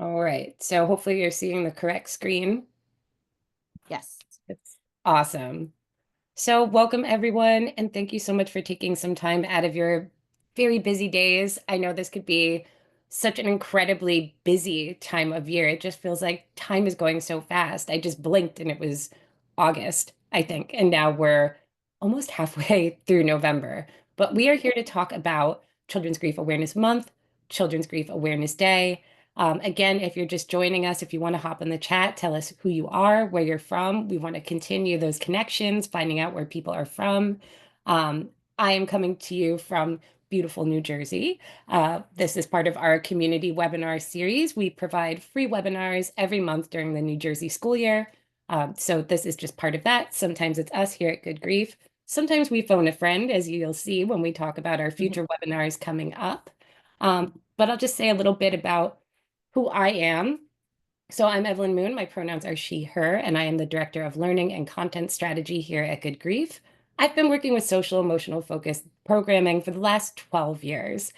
All right. So hopefully you're seeing the correct screen. Yes. It's awesome. So welcome everyone, and thank you so much for taking some time out of your very busy days. I know this could be such an incredibly busy time of year. It just feels like time is going so fast. I just blinked and it was August, I think, and now we're almost halfway through November. But we are here to talk about Children's Grief Awareness Month, Children's Grief Awareness Day. Again, if you're just joining us, if you want to hop in the chat, tell us who you are, where you're from. We want to continue those connections, finding out where people are from. Um, I am coming to you from beautiful New Jersey. This is part of our community webinar series. We provide free webinars every month during the New Jersey school year. So this is just part of that. Sometimes it's us here at Good Grief. Sometimes we phone a friend, as you'll see when we talk about our future webinars coming up. But I'll just say a little bit about who I am. So I'm Evelyn Moon. My pronouns are she, her, and I am the Director of Learning and Content Strategy here at Good Grief. I've been working with social emotional focused programming for the last 12 years.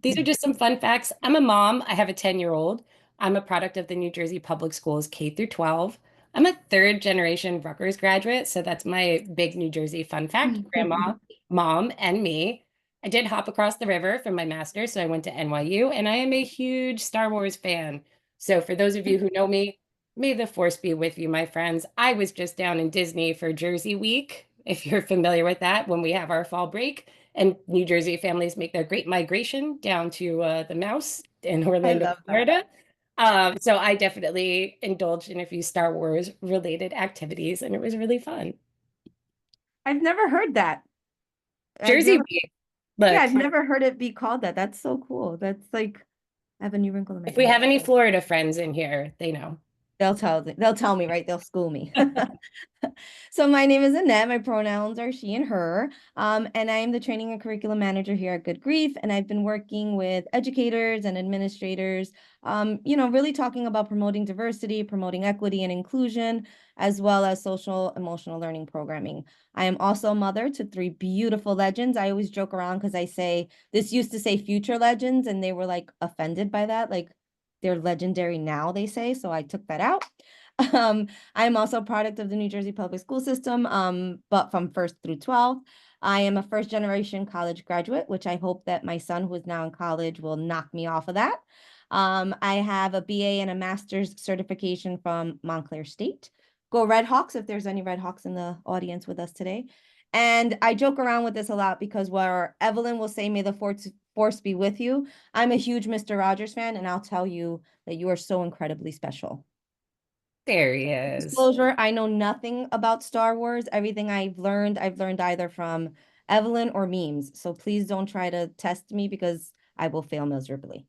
These are just some fun facts. I'm a mom. I have a 10-year-old. I'm a product of the New Jersey Public Schools K through 12. I'm a third generation Rutgers graduate, so that's my big New Jersey fun fact. Grandma, mom, and me. I did hop across the river for my master's, so I went to NYU, and I am a huge Star Wars fan. So for those of you who know me, may the force be with you, my friends. I was just down in Disney for Jersey Week, if you're familiar with that, when we have our fall break and New Jersey families make their great migration down to the Mouse in I Orlando, love that. Florida. So I definitely indulged in a few Star Wars related activities, and it was really fun. I've never heard that. I've Jersey never, Week. yeah, Look, I've never heard it be called that. That's so cool. That's like, I have a new wrinkle in my if we eye. have any Florida friends in here, they know. They'll tell me, right? They'll school me. So my name is Annette. My pronouns are she and her. And I am the training and curriculum manager here at Good Grief. And I've been working with educators and administrators, really talking about promoting diversity, promoting equity and inclusion, as well as social emotional learning programming. I am also a mother to three beautiful legends. I always joke around because I say this used to say future legends, and they were like offended by that. Like they're legendary now, they say. So I took that out. I am also a product of the New Jersey public school system, but from first through 12th. I am a first generation college graduate, which I hope that my son, who is now in college, will knock me off of that. I have a BA and a master's certification from Montclair State. Go Red Hawks, if there's any Red Hawks in the audience with us today. And I joke around with this a lot because where Evelyn will say, may the force be with you, I'm a huge Mr. Rogers fan, and I'll tell you that you are so incredibly special. There he is. Disclosure, I know nothing about Star Wars. Everything I've learned either from Evelyn or memes. So please don't try to test me because I will fail miserably.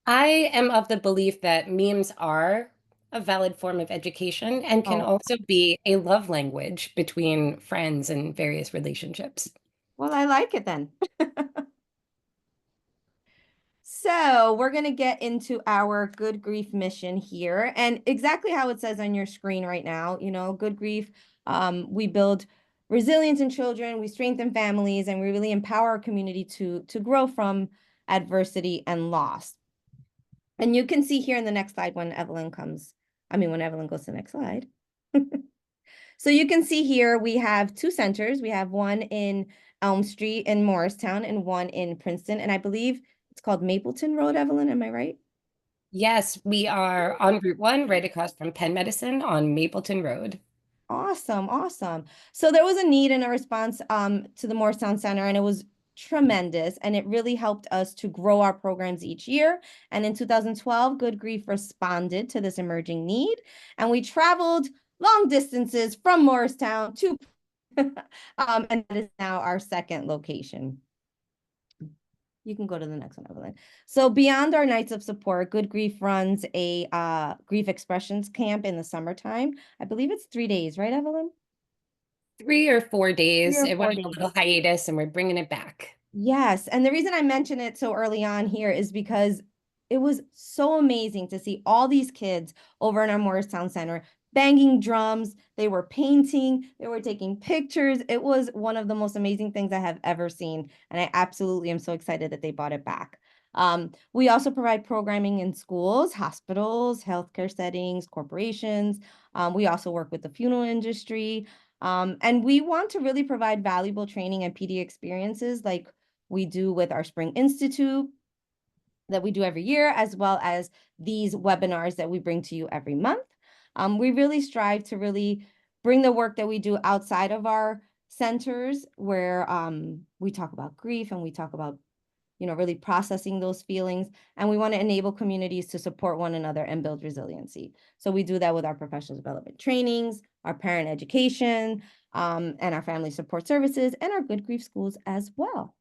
I am of the belief that memes are a valid form of education and can Oh, also be a love language between friends and various relationships. well, I like it then. So we're going to get into our Good Grief mission here and exactly how it says on your screen right now. Good Grief, we build resilience in children, we strengthen families, and we really empower our community to grow from adversity and loss. And you can see here in the next slide when Evelyn goes to the next slide. So you can see here we have two centers. We have one in Elm Street in Morristown and one in Princeton. And I believe it's called Mapleton Road, Evelyn. Am I right? Yes, we are on Route 1, right across from Penn Medicine on Mapleton Road. Awesome, awesome. So there was a need and a response to the Morristown Center, and it was tremendous. And it really helped us to grow our programs each year. And in 2012, Good Grief responded to this emerging need. And we traveled long distances from Morristown to and that is now our second location. You can go to the next one, Evelyn. So beyond our nights of support, Good Grief runs a grief expressions camp in the summertime. I believe it's 3 days, right, Evelyn? 3 3 or 4 days. or It went four on a days. little hiatus and we're bringing it back. Yes. And the reason I mention it so early on here is because it was so amazing to see all these kids over in our Morristown Center banging drums. They were painting, they were taking pictures. It was one of the most amazing things I have ever seen. And I absolutely am so excited that they brought it back. We also provide programming in schools, hospitals, healthcare settings, corporations. We also work with the funeral industry. And we want to really provide valuable training and PD experiences like we do with our Spring Institute that we do every year, as well as these webinars that we bring to you every month. We really strive to really bring the work that we do outside of our centers where we talk about grief and we talk about really processing those feelings. And we want to enable communities to support one another and build resiliency. So we do that with our professional development trainings, our parent education, and our family support services, and our Good Grief schools as well.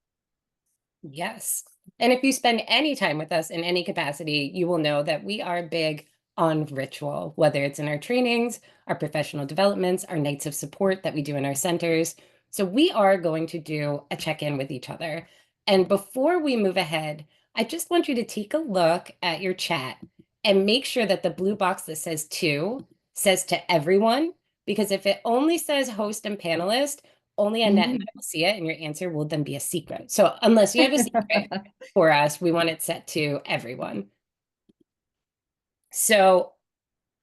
Yes. And if you spend any time with us in any capacity, you will know that we are big on ritual, whether it's in our trainings, our professional developments, our nights of support that we do in our centers. So we are going to do a check-in with each other. And before we move ahead, I just want you to take a look at your chat and make sure that the blue box that says to says to everyone, because if it only says host and panelist, only Annette and I will see it, and your answer will then be a secret. So unless you have a secret for us, we want it set to everyone. So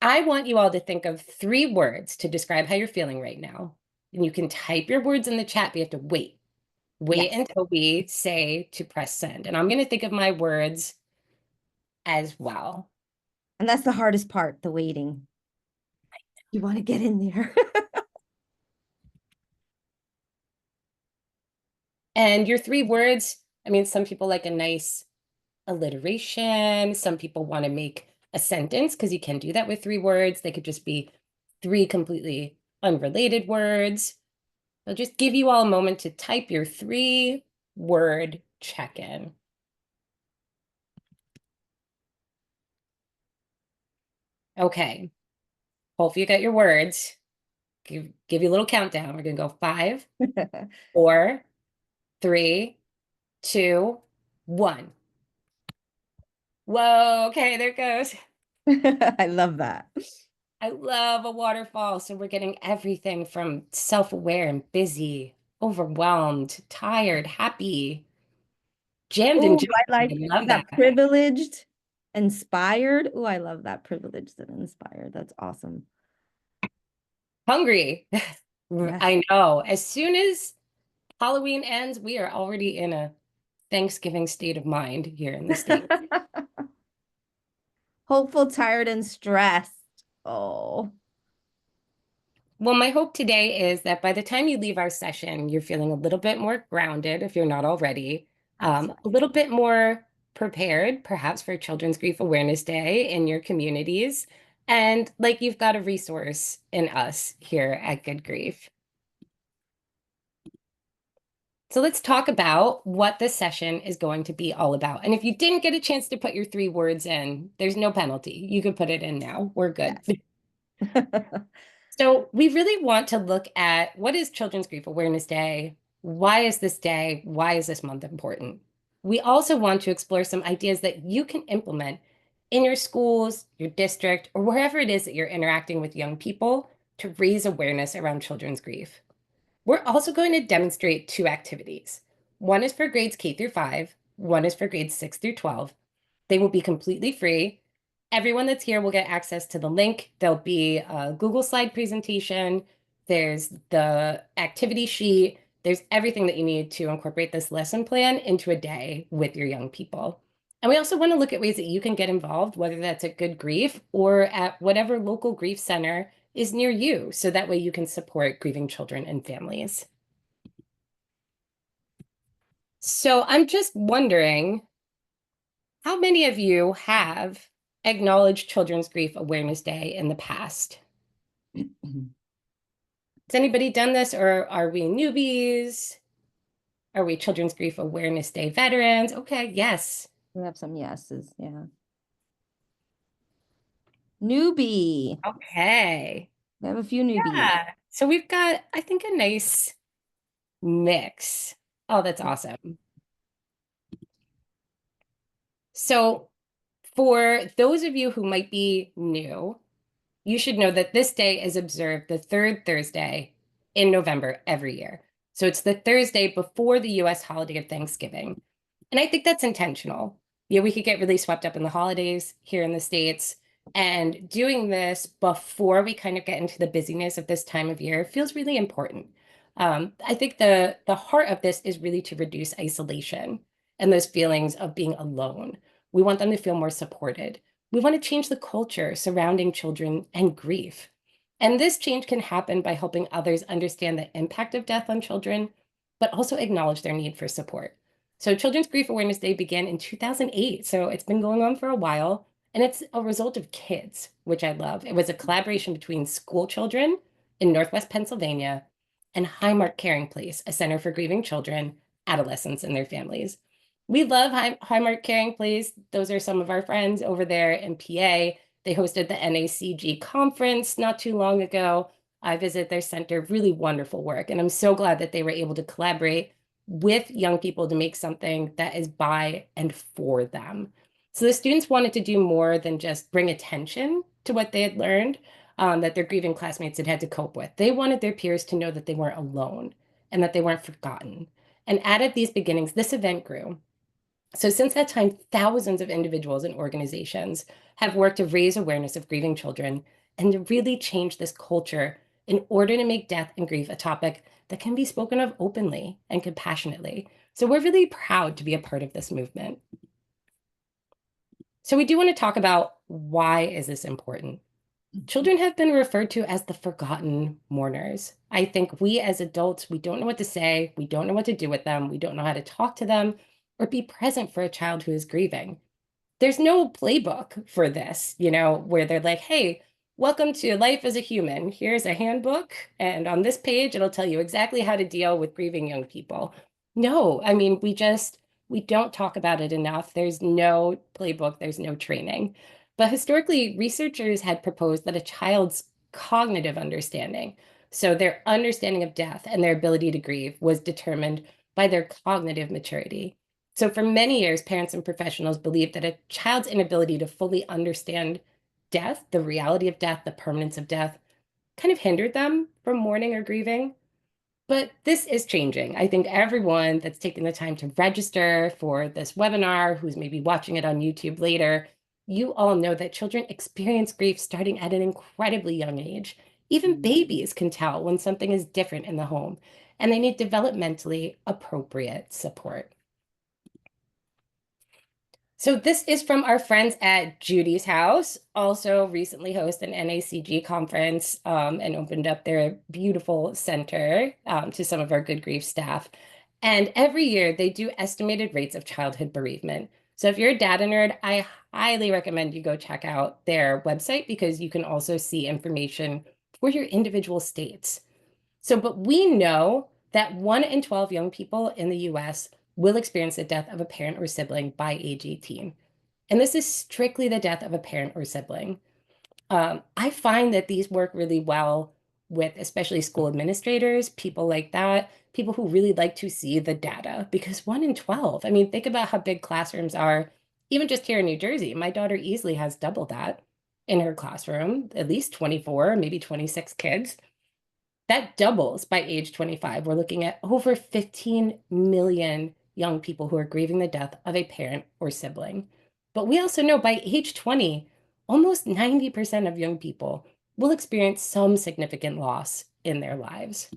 I want you all to think of 3 words to describe how you're feeling right now. And you can type your words in the chat, but you have to wait. Wait Yes. until we say to press send. And I'm going to think of my words as well. And that's the hardest part, the waiting. You want to get in there. And your 3 words, I mean, some people like a nice alliteration. Some people want to make a sentence because you can do that with 3 words. They could just be 3 completely unrelated words. I'll just give you all a moment to type your 3-word check-in. Okay, hopefully you got your words. Give you a little countdown. We're gonna go 5, 4, 3, 2, 1. Whoa, okay, there it goes. I love that. I love a waterfall. So we're getting everything from self-aware and busy, overwhelmed, tired, happy, jammed and Oh, joyful. I like I love that that guy. privileged, inspired. Oh, I love that privileged and inspired. That's awesome. Hungry. Yes. I know. As soon as Halloween ends, we are already in a Thanksgiving state of mind here in the States. Hopeful, tired, and stressed. Oh, Well, my hope today is that by the time you leave our session, you're feeling a little bit more grounded, if you're not already, a absolutely. little bit more prepared, perhaps for Children's Grief Awareness Day in your communities, and like you've got a resource in us here at Good Grief. So let's talk about what this session is going to be all about. And if you didn't get a chance to put your 3 words in, there's no penalty. You can put it in now. We're good. Yes. So we really want to look at what is Children's Grief Awareness Day? Why is this day? Why is this month important? We also want to explore some ideas that you can implement in your schools, your district, or wherever it is that you're interacting with young people to raise awareness around children's grief. We're also going to demonstrate 2 activities. One is for grades K through 5, one is for grades 6 through 12. They will be completely free. Everyone that's here will get access to the link. There'll be a Google slide presentation. There's the activity sheet. There's everything that you need to incorporate this lesson plan into a day with your young people. And we also want to look at ways that you can get involved, whether that's at Good Grief or at whatever local grief center is near you. So that way you can support grieving children and families. So I'm just wondering, how many of you have acknowledged Children's Grief Awareness Day in the past? Has anybody done this, or are we newbies? Are we Children's Grief Awareness Day veterans? Okay, yes. We have some yeses. Yeah. Newbie. Okay. We have a few newbies. Yeah. So we've got, I think, a nice mix. Oh, that's awesome. So for those of you who might be new, you should know that this day is observed the 3rd Thursday in November every year. So it's the Thursday before the US holiday of Thanksgiving. And I think that's intentional. Yeah, we could get really swept up in the holidays here in the States. And doing this before we kind of get into the busyness of this time of year feels really important. I think the heart of this is really to reduce isolation and those feelings of being alone. We want them to feel more supported. We want to change the culture surrounding children and grief. And this change can happen by helping others understand the impact of death on children, but also acknowledge their need for support. So Children's Grief Awareness Day began in 2008. So it's been going on for a while. And it's a result of kids, which I love. It was a collaboration between school children in Northwest Pennsylvania and Highmark Caring Place, a center for grieving children, adolescents, and their families. We love Highmark Caring Place. Those are some of our friends over there in PA. They hosted the NACG conference not too long ago. I visit their center, really wonderful work. And I'm so glad that they were able to collaborate with young people to make something that is by and for them. So the students wanted to do more than just bring attention to what they had learned, that their grieving classmates had had to cope with. They wanted their peers to know that they weren't alone and that they weren't forgotten. And out of these beginnings, this event grew. So since that time, thousands of individuals and organizations have worked to raise awareness of grieving children and to really change this culture in order to make death and grief a topic that can be spoken of openly and compassionately. So we're really proud to be a part of this movement. So we do want to talk about why is this important? Children have been referred to as the forgotten mourners. I think we as adults, we don't know what to say, we don't know what to do with them, we don't know how to talk to them or be present for a child who is grieving. There's no playbook for this, where they're like, hey, welcome to life as a human. Here's a handbook, and on this page, it'll tell you exactly how to deal with grieving young people. No, I mean, we don't talk about it enough. There's no playbook, there's no training. But historically, researchers had proposed that a child's cognitive understanding, so their understanding of death and their ability to grieve, was determined by their cognitive maturity. So for many years, parents and professionals believed that a child's inability to fully understand death, the reality of death, the permanence of death, kind of hindered them from mourning or grieving. But this is changing. I think everyone that's taking the time to register for this webinar, who's maybe watching it on YouTube later, you all know that children experience grief starting at an incredibly young age. Even babies can tell when something is different in the home, and they need developmentally appropriate support. So this is from our friends at Judy's House, also recently hosted an NACG conference and opened up their beautiful center to some of our Good Grief staff. And every year they do estimated rates of childhood bereavement. So if you're a data nerd, I highly recommend you go check out their website because you can also see information for your individual states. So, but we know that 1 in 12 young people in the US will experience the death of a parent or sibling by age 18. And this is strictly the death of a parent or sibling. I find that these work really well with especially school administrators, people like that, people who really like to see the data because 1 in 12, I mean, think about how big classrooms are, even just here in New Jersey. My daughter easily has double that in her classroom, at least 24, maybe 26 kids. That doubles by age 25. We're looking at over 15 million young people who are grieving the death of a parent or sibling. But we also know by age 20, almost 90% of young people will experience some significant loss in their lives.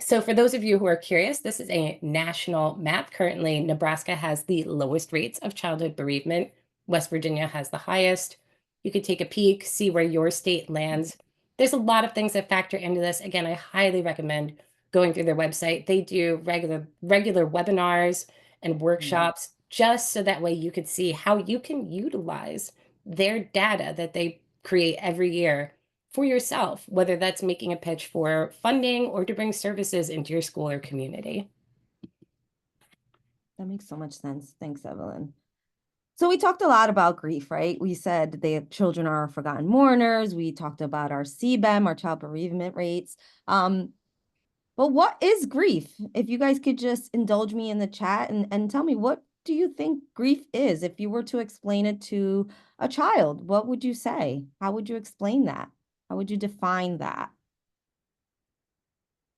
So for those of you who are curious, this is a national map. Currently, Nebraska has the lowest rates of childhood bereavement. West Virginia has the highest. You could take a peek, see where your state lands. There's a lot of things that factor into this. Again, I highly recommend going through their website. They do regular webinars and workshops just so that way you could see how you can utilize their data that they create every year for yourself, whether that's making a pitch for funding or to bring services into your school or community. That makes so much sense. Thanks, Evelyn. So we talked a lot about grief, right? We said the children are forgotten mourners. We talked about our CBEM, our child bereavement rates. But what is grief? If you guys could just indulge me in the chat and tell me, what do you think grief is? If you were to explain it to a child, what would you say? How would you explain that? How would you define that?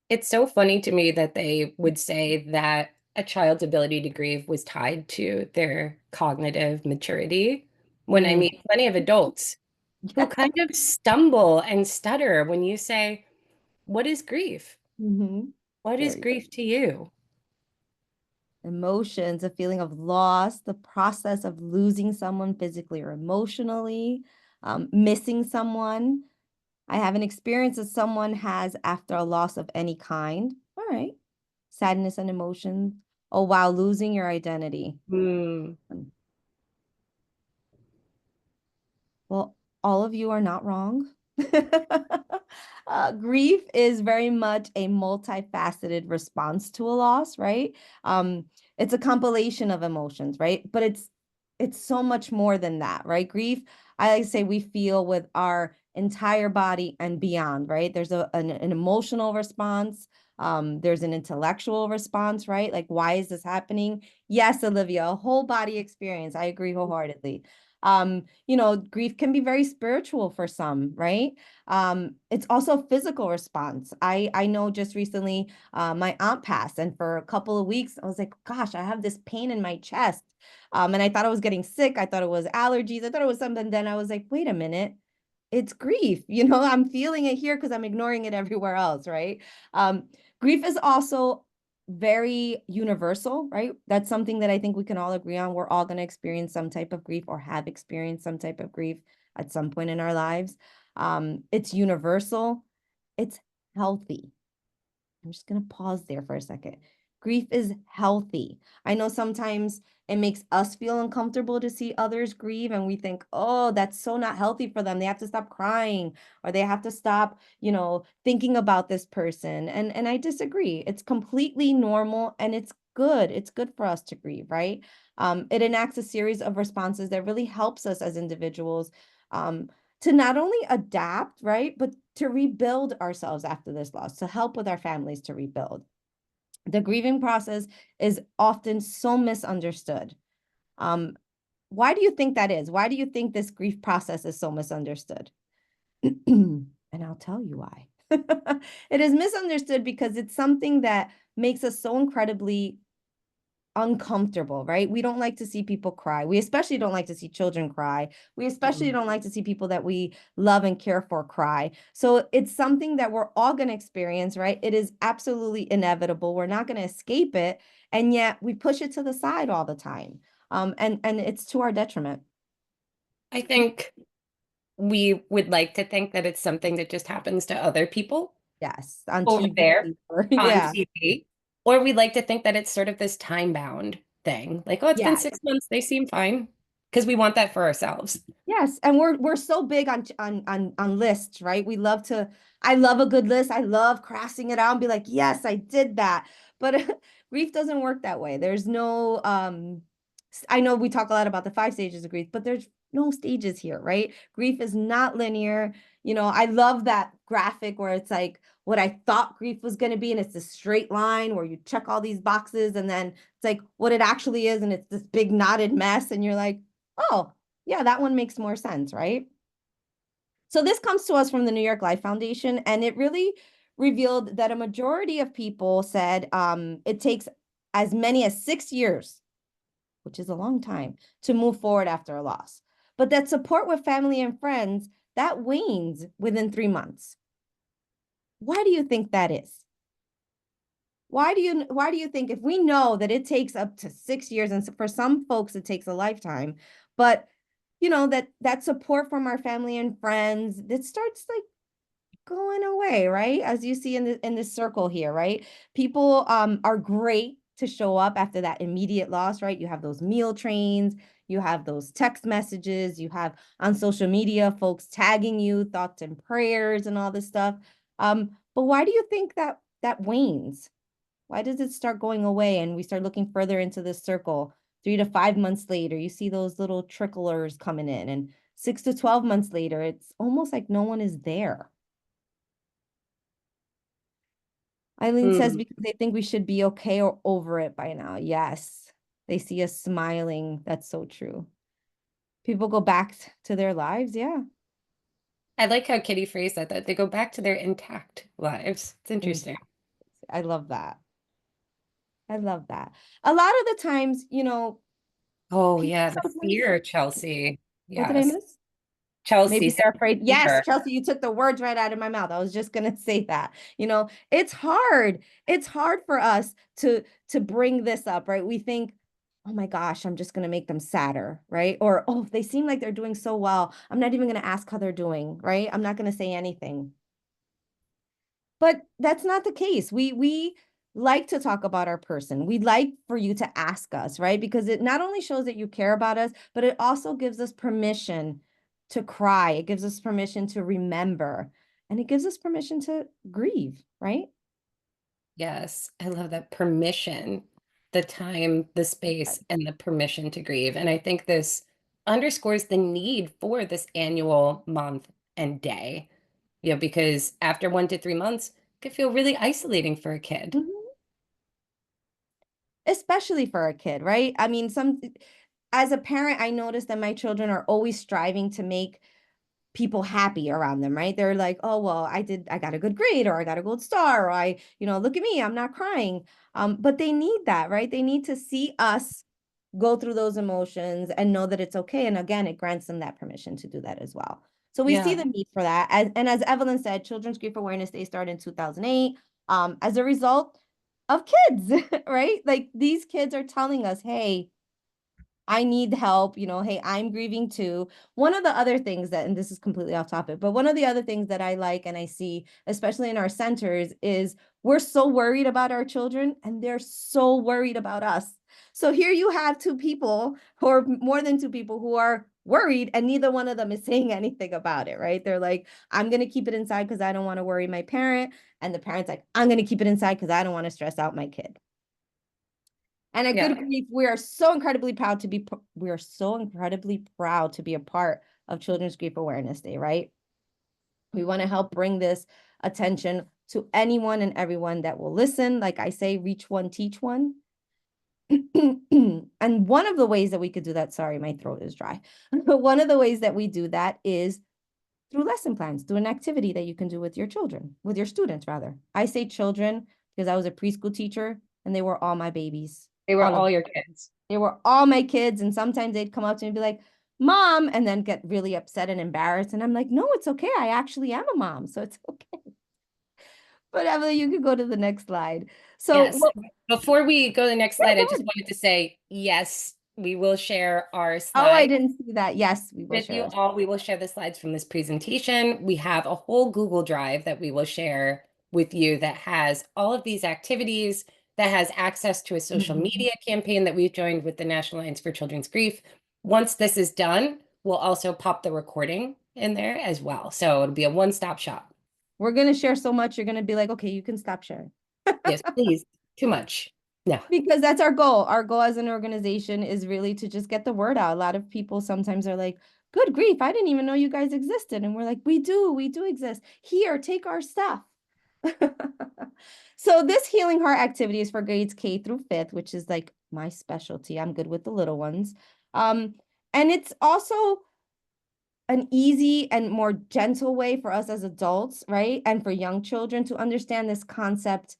It's so funny to me that they would say that a child's ability to grieve was tied to their cognitive maturity, when I Mm. meet plenty of adults who kind of stumble and stutter when you say, "What is grief? Hmm. What is Very grief to you?" emotions, a feeling of loss, the process of losing someone physically or emotionally, missing someone. I have an experience that someone has after a loss of any kind. All right. Sadness and emotion. Oh, wow, losing your identity. Hmm. Well, all of you are not wrong. Grief is very much a multifaceted response to a loss, right? Um, it's a compilation of emotions, right? But it's so much more than that, right? Grief, I like to say we feel with our entire body and beyond, right? There's an emotional response. There's an intellectual response, right? Like, why is this happening? Yes, Olivia, a whole body experience. I agree wholeheartedly. Grief can be very spiritual for some, right? It's also a physical response. I know just recently my aunt passed, and for a couple of weeks I was like, gosh, I have this pain in my chest. And I thought I was getting sick. I thought it was allergies. I thought it was something. Then I was like, wait a minute, it's grief. I'm feeling it here because I'm ignoring it everywhere else, right? Grief is also very universal, right? That's something that I think we can all agree on. We're all going to experience some type of grief or have experienced some type of grief at some point in our lives. It's universal. It's healthy. I'm just going to pause there for a second. Grief is healthy. I know sometimes it makes us feel uncomfortable to see others grieve, and we think, oh, that's so not healthy for them. They have to stop crying, or they have to stop, thinking about this person. And I disagree. It's completely normal and it's good. It's good for us to grieve, right? It enacts a series of responses that really helps us as individuals um, to not only adapt, right, but to rebuild ourselves after this loss, to help with our families to rebuild. The grieving process is often so misunderstood. Um, why do you think that is? Why do you think this grief process is so misunderstood? And I'll tell you why. It is misunderstood because it's something that makes us so incredibly uncomfortable, right? We don't like to see people cry. We especially don't like to see children cry. We especially don't like to see people that we love and care for cry. So it's something that we're all going to experience, right? It is absolutely inevitable. We're not going to escape it, and yet we push it to the side all the time. And it's to our detriment. I think we would like to think that it's something that just happens to other people Yes, on over there TV or on yeah. TV, or we'd like to think that it's sort of this time-bound thing. Like, oh, it's been Yes. 6 months, they seem fine, because we want that for ourselves. Yes, and we're so big on lists, right? We love to. I love a good list. I love crossing it out and be like, yes, I did that. But grief doesn't work that way. There's no I know we talk a lot about the 5 stages of grief, but there's no stages here, right? Grief is not linear. I love that graphic where it's like what I thought grief was going to be, and it's a straight line where you check all these boxes, and then it's like what it actually is, and it's this big knotted mess, and you're like, oh yeah, that one makes more sense, right? So this comes to us from the New York Life Foundation, and it really revealed that a majority of people said it takes as many as 6 years, which is a long time, to move forward after a loss. But that support with family and friends, that wanes within 3 months. Why do you think that is? Why do you think, if we know that it takes up to 6 years, and for some folks it takes a lifetime, but that support from our family and friends that starts like going away, right? As you see in this circle here, right? People are great to show up after that immediate loss, right? You have those meal trains, you have those text messages, you have on social media folks tagging you, thoughts and prayers and all this stuff. But why do you think that wanes? Why does it start going away and we start looking further into this circle? 3 to 5 months later, you see those little tricklers coming in, and 6 to 12 months later, it's almost like no one is there. Eileen says Hmm. because they think we should be okay or over it by now. Yes, they see us smiling. That's so true. People go back to their lives. Yeah. I like how Kitty phrased that they go back to their intact lives. It's And interesting. I love that. I love that. A lot of the times, Oh, people yeah, the sometimes, fear, Chelsea. what did I Yes. miss? Chelsea Maybe said they're afraid. Yes, fear. Chelsea, you took the words right out of my mouth. I was just gonna say that. It's hard. It's hard for us to bring this up, right? We think, oh my gosh, I'm just gonna make them sadder, right? Or oh, they seem like they're doing so well. I'm not even gonna ask how they're doing, right? I'm not gonna say anything. But that's not the case. We like to talk about our person. We'd like for you to ask us, right? Because it not only shows that you care about us, but it also gives us permission to cry. It gives us permission to remember, and it gives us permission to grieve, right? Yes, I love that permission, the time, the space, and the permission to grieve. And I think this underscores the need for this annual month and day, because after 1 to 3 months, it could feel really isolating for a kid. Mhm. Especially for a kid, right? I mean, as a parent, I notice that my children are always striving to make people happy around them, right? They're like, oh, well, I got a good grade, or I got a gold star, or look at me, I'm not crying. But they need that, right? They need to see us go through those emotions and know that it's okay. And again, it grants them that permission to do that as well. So we see Yeah. the need for that. And as Evelyn said, Children's Grief Awareness Day started in 2008, as a result of kids, right? Like these kids are telling us, hey, I need help, hey, I'm grieving too. One of the other things that, and this is completely off topic, but one of the other things that I like and I see, especially in our centers, is we're so worried about our children and they're so worried about us. So here you have two people, or more than two people, who are worried, and neither one of them is saying anything about it, right? They're like, I'm going to keep it inside because I don't want to worry my parent. And the parent's like, I'm going to keep it inside because I don't want to stress out my kid. And at Good Yeah. Grief, we are so incredibly proud to be a part of Children's Grief Awareness Day, right? We want to help bring this attention to anyone and everyone that will listen. Like I say, reach one, teach one. And one of the ways that we could do that, sorry, my throat is dry. But one of the ways that we do that is through lesson plans, through an activity that you can do with your children, with your students, rather. I say children because I was a preschool teacher and they were all my babies, They were all of all them. your kids. They were all my kids. And sometimes they'd come up to me and be like, Mom, and then get really upset and embarrassed. And I'm like, no, it's okay. I actually am a mom. So it's okay. But Emily, you could go to the next slide. So, Yes. Before we go to the next yeah, slide, go I just ahead. wanted to say, yes, we will share our Oh, I slides didn't see that. Yes, we will with share you us. all. We will share the slides from this presentation. We have a whole Google Drive that we will share with you that has all of these activities, that has access to a social Mhm. media campaign that we've joined with the National Alliance for Children's Grief. Once this is done, we'll also pop the recording in there as well. So it'll be a one-stop shop. We're going to share so much, you're going to be like, okay, you can stop sharing. Yes, please. Too much. No. Because that's our goal. Our goal as an organization is really to just get the word out. A lot of people sometimes are like, good grief, I didn't even know you guys existed. And we're like, we do exist. Here, take our stuff. So this healing heart activity is for grades K through fifth, which is like my specialty. I'm good with the little ones. Um, and it's also an easy and more gentle way for us as adults, right? And for young children to understand this concept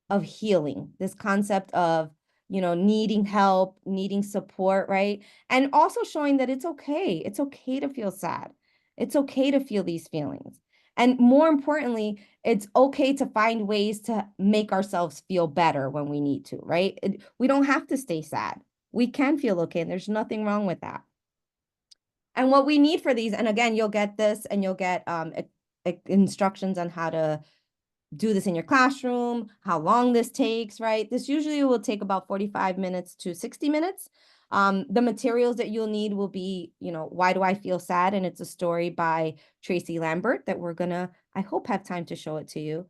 of healing, this concept of, needing help, needing support, right? And also showing that it's okay. It's okay to feel sad. It's okay to feel these feelings. And more importantly, it's okay to find ways to make ourselves feel better when we need to, right? We don't have to stay sad. We can feel okay, and there's nothing wrong with that. And what we need for these, and again, you'll get this and you'll get instructions on how to do this in your classroom, how long this takes, right? This usually will take about 45 minutes to 60 minutes. The materials that you'll need will be, Why Do I Feel Sad? And it's a story by Tracy Lambert that we're gonna, I hope, have time to show it to you.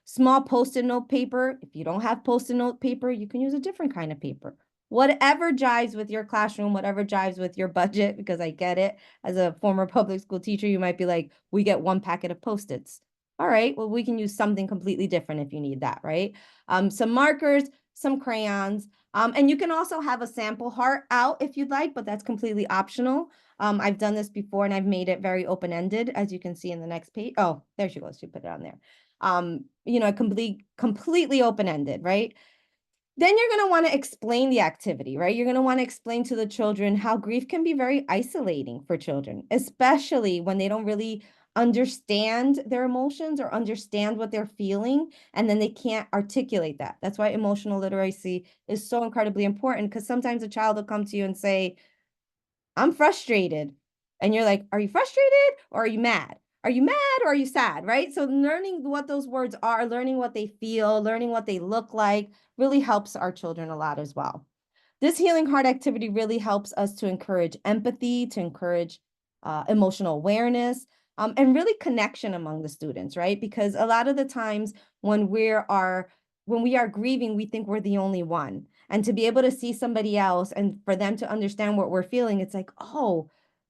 Small Post-it note paper. If you don't have Post-it note paper, you can use a different kind of paper. Whatever jives with your classroom, whatever jives with your budget, because I get it. As a former public school teacher, you might be like, we get one packet of Post-its. All right, well, we can use something completely different if you need that, right? Some markers, some crayons, and you can also have a sample heart out if you'd like, but that's completely optional. I've done this before and I've made it very open-ended, as you can see in the next page. Oh, there she goes. She put it on there. Completely open-ended, right? Then you're going to want to explain the activity, right? You're going to want to explain to the children how grief can be very isolating for children, especially when they don't really understand their emotions or understand what they're feeling, and then they can't articulate that. That's why emotional literacy is so incredibly important, because sometimes a child will come to you and say, I'm frustrated. And you're like, are you frustrated or are you mad? Are you mad or are you sad? Right? So learning what those words are, learning what they feel, learning what they look like really helps our children a lot as well. This healing heart activity really helps us to encourage empathy, to encourage emotional awareness, and really connection among the students, right? Because a lot of the times when when we are grieving, we think we're the only one. And to be able to see somebody else and for them to understand what we're feeling, it's like, oh,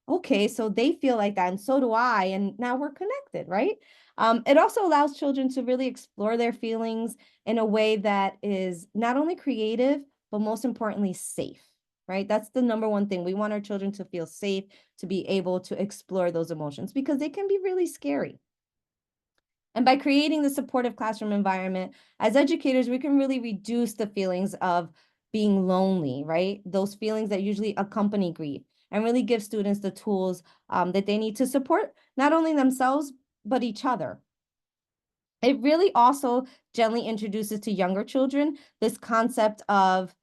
okay, so they feel like that, and so do I, and now we're connected, right? It also allows children to really explore their feelings in a way that is not only creative, but most importantly, safe, right? That's the number one thing. We want our children to feel safe, to be able to explore those emotions because they can be really scary. And by creating the supportive classroom environment, as educators, we can really reduce the feelings of being lonely, right? Those feelings that usually accompany grief, and really give students the tools that they need to support not only themselves, but each other. It really also gently introduces to younger children this concept of,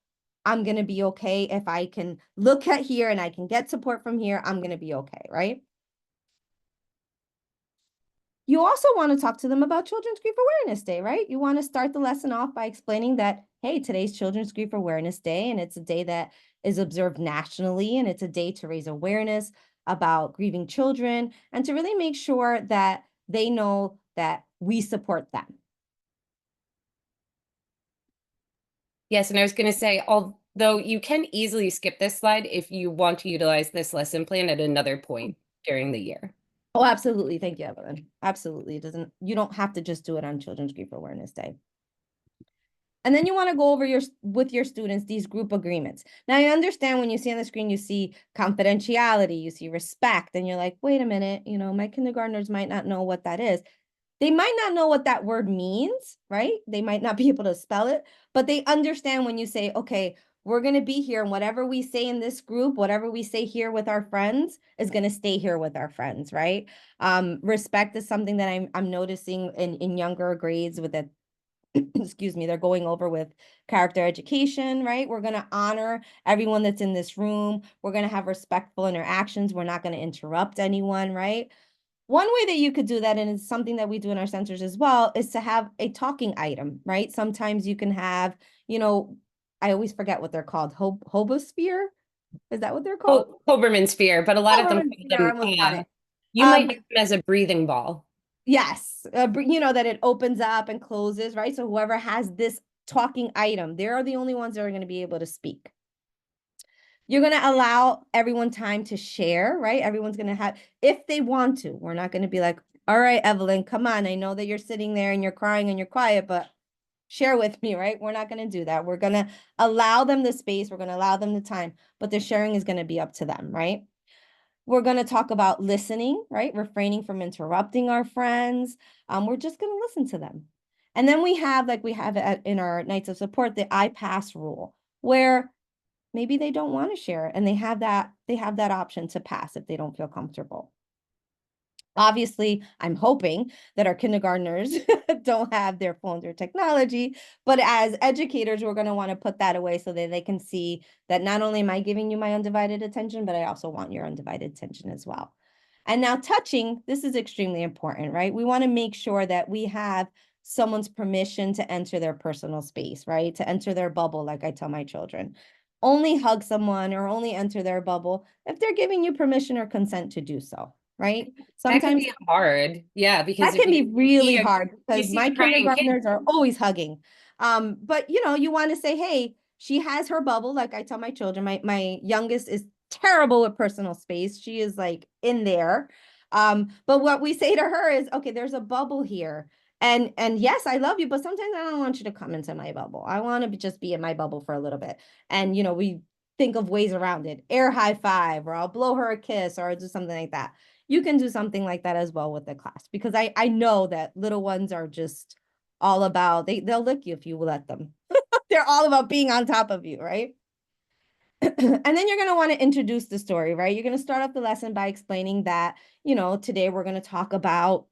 I'm going to be okay. If I can look at here and I can get support from here, I'm going to be okay, right? You also want to talk to them about Children's Grief Awareness Day, right? You want to start the lesson off by explaining that, hey, today's Children's Grief Awareness Day, and it's a day that is observed nationally, and it's a day to raise awareness about grieving children and to really make sure that they know that we support them. Yes, and I was going to say, although you can easily skip this slide if you want to utilize this lesson plan at another point during the year. Oh, absolutely. Thank you, Evelyn. Absolutely. You don't have to just do it on Children's Grief Awareness Day. And then you want to go over with your students these group agreements. Now, I understand when you see on the screen, you see confidentiality, you see respect, and you're like, wait a minute, my kindergartners might not know what that is. They might not know what that word means, right? They might not be able to spell it, but they understand when you say, okay, we're going to be here, and whatever we say in this group, whatever we say here with our friends is going to stay here with our friends, right? Respect is something that I'm noticing in younger grades with the excuse me, they're going over with character education, right? We're going to honor everyone that's in this room. We're going to have respectful interactions. We're not going to interrupt anyone, right? One way that you could do that, and it's something that we do in our centers as well, is to have a talking item, right? Sometimes you can have, I always forget what they're called. Hobosphere? Is that what they're called? Hoberman sphere, but a lot of them Hoberman call sphere, I them, almost got it. you might know them as a breathing ball. Yes, that it opens up and closes, right? So whoever has this talking item, they're the only ones that are going to be able to speak. You're going to allow everyone time to share, right? Everyone's going to have, if they want to. We're not going to be like, all right, Evelyn, come on. I know that you're sitting there and you're crying and you're quiet, but share with me, right? We're not going to do that. We're going to allow them the space. We're going to allow them the time, but the sharing is going to be up to them, right? We're going to talk about listening, right? Refraining from interrupting our friends. We're just going to listen to them. And then we have, like we have in our Nights of Support, the I pass rule, where maybe they don't want to share and they have that option to pass if they don't feel comfortable. Obviously, I'm hoping that our kindergartners don't have their phones or technology, but as educators, we're going to want to put that away so that they can see that not only am I giving you my undivided attention, but I also want your undivided attention as well. And now touching, this is extremely important, right? We want to make sure that we have someone's permission to enter their personal space, right? To enter their bubble, like I tell my children. Only hug someone or only enter their bubble if they're giving you permission or consent to do so, right? That can Sometimes be hard. Yeah, because that if can be really see a, hard you because see my a crying kid, kindergartners are always hugging. But you want to say, hey, she has her bubble. Like I tell my children, my youngest is terrible with personal space. She is like in there. But what we say to her is, okay, there's a bubble here. And yes, I love you, but sometimes I don't want you to come into my bubble. I want to just be in my bubble for a little bit. And we think of ways around it. Air high five, or I'll blow her a kiss, or I'll do something like that. You can do something like that as well with the class, because I know that little ones are just all about, they'll lick you if you let them. They're all about being on top of you, right? And then you're going to want to introduce the story, right? You're going to start off the lesson by explaining that, today we're going to talk about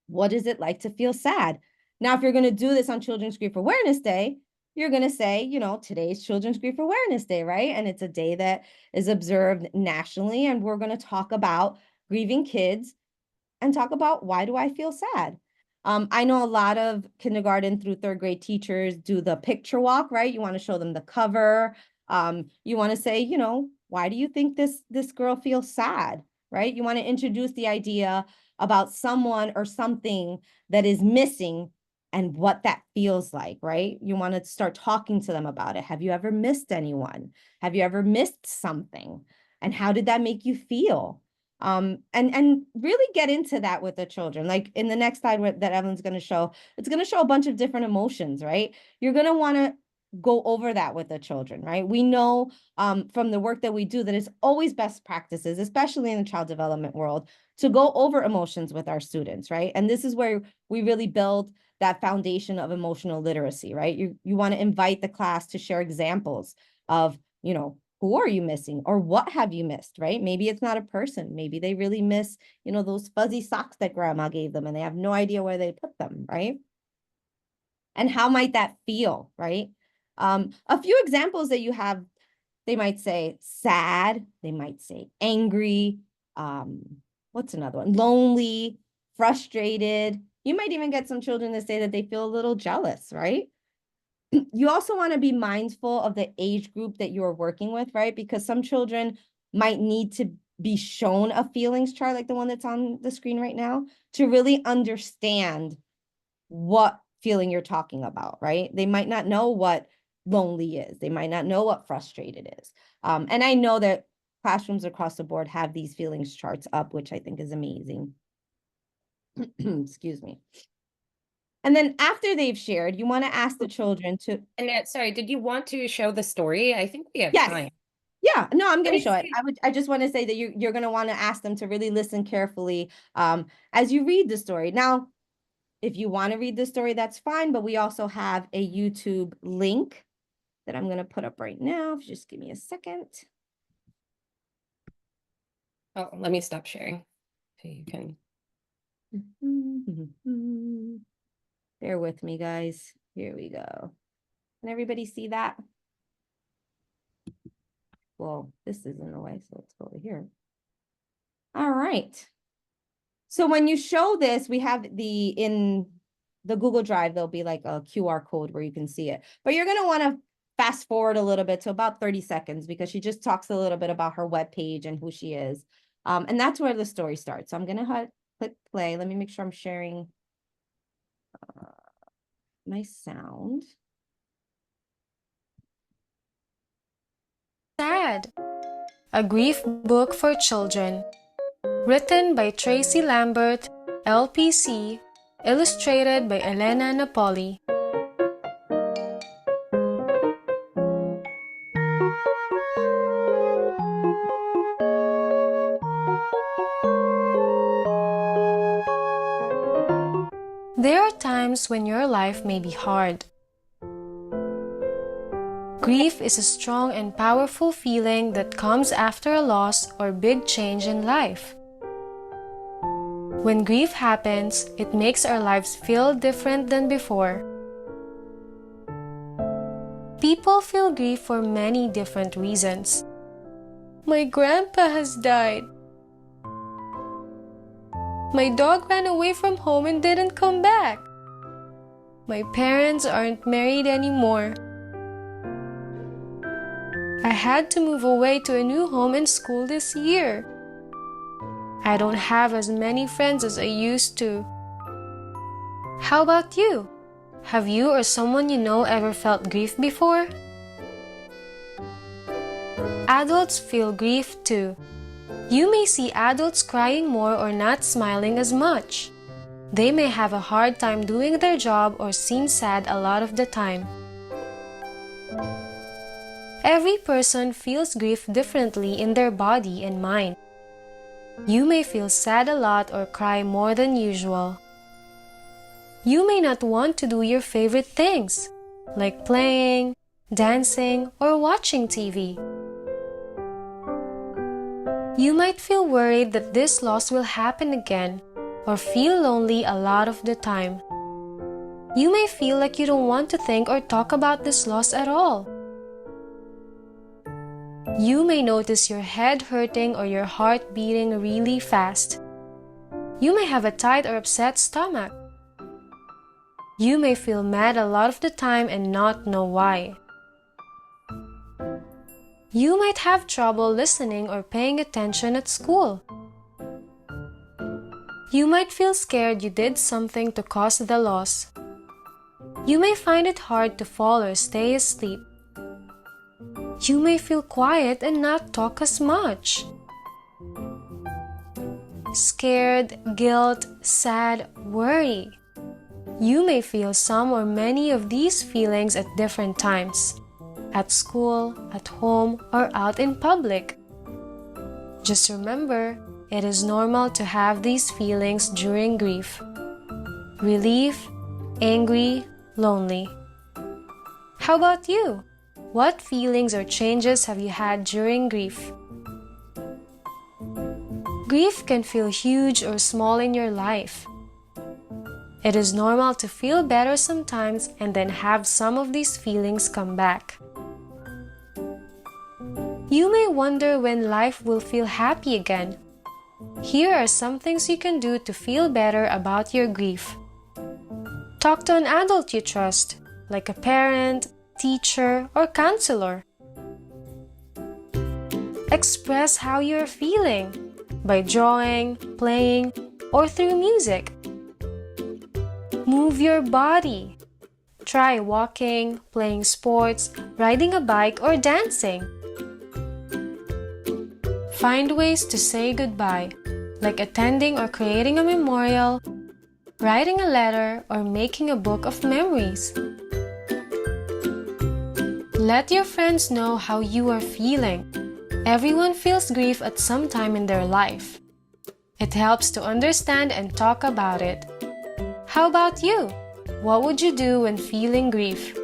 what is it like to feel sad. Now, if you're going to do this on Children's Grief Awareness Day, you're going to say, today's Children's Grief Awareness Day, right? And it's a day that is observed nationally. And we're going to talk about grieving kids and talk about, why do I feel sad? I know a lot of kindergarten through third grade teachers do the picture walk, right? You want to show them the cover. You want to say, why do you think this girl feels sad, right? You want to introduce the idea about someone or something that is missing and what that feels like, right? You want to start talking to them about it. Have you ever missed anyone? Have you ever missed something? And how did that make you feel? And really get into that with the children. Like in the next slide that Evelyn's going to show, it's going to show a bunch of different emotions, right? You're going to want to go over that with the children, right? We know from the work that we do that it's always best practices, especially in the child development world, to go over emotions with our students, right? And this is where we really build that foundation of emotional literacy, right? You want to invite the class to share examples of, who are you missing or what have you missed, right? Maybe it's not a person. Maybe they really miss, those fuzzy socks that grandma gave them and they have no idea where they put them, right? And how might that feel, right? A few examples that you have, they might say sad, they might say angry, what's another one? Lonely, frustrated. You might even get some children that say that they feel a little jealous, right? You also want to be mindful of the age group that you're working with, right? Because some children might need to be shown a feelings chart like the one that's on the screen right now to really understand what feeling you're talking about, right? They might not know what lonely is. They might not know what frustrated is. And I know that classrooms across the board have these feelings charts up, which I think is amazing. Excuse me. And then after they've shared, you want to ask the children to. Annette, sorry, did you want to show the story? I think we have Yes. time. Yeah, no, I'm going to Let show me it. see. I just want to say that you're going to want to ask them to really listen carefully as you read the story. Now, if you want to read the story, that's fine, but we also have a YouTube link that I'm going to put up right now. Just give me a second. Oh, let me stop sharing so you can. Bear with me, guys. Here we go. Can everybody see that? Well, this is in the way, so let's go over here. All right. So when you show this, we have in the Google Drive, there'll be like a QR code where you can see it. But you're going to want to fast forward a little bit to about 30 seconds because she just talks a little bit about her webpage and who she is. And that's where the story starts. So I'm going to click play. Let me make sure I'm sharing my sound. Sad, a grief book for children. Written by Tracy Lambert, LPC, illustrated by Elena Napoli. There are times when your life may be hard. Grief is a strong and powerful feeling that comes after a loss or big change in life. When grief happens, it makes our lives feel different than before. People feel grief for many different reasons. My grandpa has died. My dog ran away from home and didn't come back. My parents aren't married anymore. I had to move away to a new home and school this year. I don't have as many friends as I used to. How about you? Have you or someone you know ever felt grief before? Adults feel grief too. You may see adults crying more or not smiling as much. They may have a hard time doing their job or seem sad a lot of the time. Every person feels grief differently in their body and mind. You may feel sad a lot or cry more than usual. You may not want to do your favorite things. like playing, dancing, or watching TV. You might feel worried that this loss will happen again, or feel lonely a lot of the time. You may feel like you don't want to think or talk about this loss at all. You may notice your head hurting or your heart beating really fast. You may have a tight or upset stomach. You may feel mad a lot of the time and not know why. You might have trouble listening or paying attention at school. You might feel scared you did something to cause the loss. You may find it hard to fall or stay asleep. You may feel quiet and not talk as much. Scared, guilt, sad, worry. You may feel some or many of these feelings at different times, at school, at home, or out in public. Just remember, it is normal to have these feelings during grief. Relief, angry, lonely. How about you? What feelings or changes have you had during grief? Grief can feel huge or small in your life. It is normal to feel better sometimes and then have some of these feelings come back. You may wonder when life will feel happy again. Here are some things you can do to feel better about your grief. Talk to an adult you trust, like a parent, teacher, or counselor. Express how you are feeling by drawing, playing, or through music. Move your body. Try walking, playing sports, riding a bike, or dancing. Find ways to say goodbye, like attending or creating a memorial, writing a letter, or making a book of memories. Let your friends know how you are feeling. Everyone feels grief at some time in their life. It helps to understand and talk about it. How about you? What would you do when feeling grief?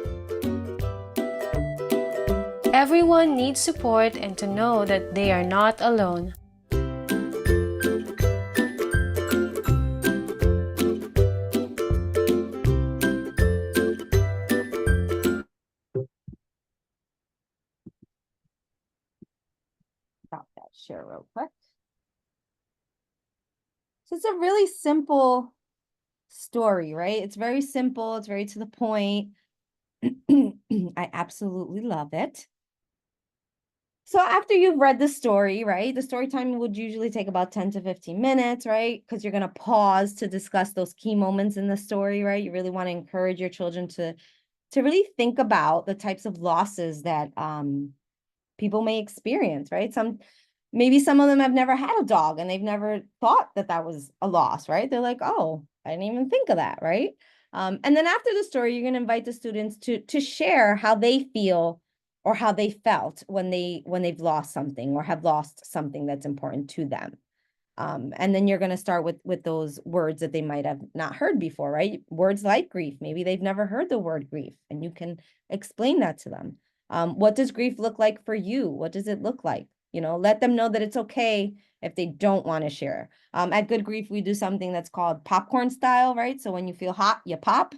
Everyone needs support and to know that they are not alone. Stop that share real quick. So it's a really simple story, right? It's very simple. It's very to the point. I absolutely love it. So after you've read the story, right? The story time would usually take about 10 to 15 minutes, right? Because you're going to pause to discuss those key moments in the story, right? You really want to encourage your children to really think about the types of losses that people may experience, right? Maybe some of them have never had a dog and they've never thought that that was a loss, right? They're like, oh, I didn't even think of that, right? And then after the story, you're going to invite the students to share how they feel or how they felt when they've lost something or have lost something that's important to them. And then you're going to start with those words that they might have not heard before, right? Words like grief. Maybe they've never heard the word grief, and you can explain that to them. What does grief look like for you? What does it look like? Let them know that it's okay if they don't want to share. At Good Grief, we do something that's called popcorn style, right? So when you feel hot, you pop.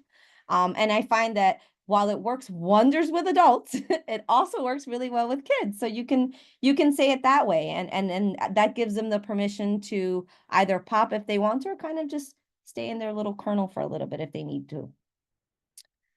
And I find that while it works wonders with adults, it also works really well with kids. So you can say it that way, and that gives them the permission to either pop if they want to, or kind of just stay in their little kernel for a little bit if they need to.